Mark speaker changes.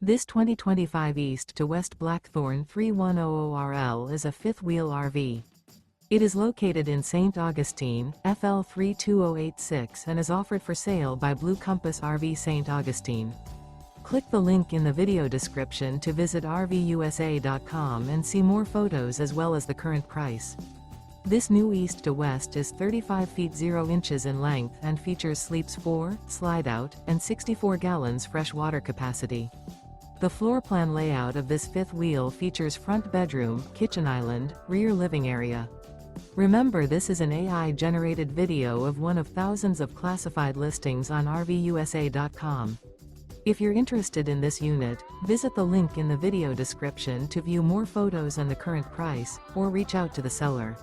Speaker 1: This 2025 East to West Blackthorn 3100RL is a fifth-wheel RV. It is located in St. Augustine, FL 32086 and is offered for sale by Blue Compass RV St. Augustine. Click the link in the video description to visit RVUSA.com and see more photos as well as the current price. This new East to West is 35 feet 0 inches in length and features sleeps 4, Slideout, and 64 gallons fresh water capacity. The floor plan layout of this fifth wheel features front bedroom, kitchen island, rear living area. Remember, this is an AI-generated video of one of thousands of classified listings on RVUSA.com. If you're interested in this unit, visit the link in the video description to view more photos and the current price, or reach out to the seller.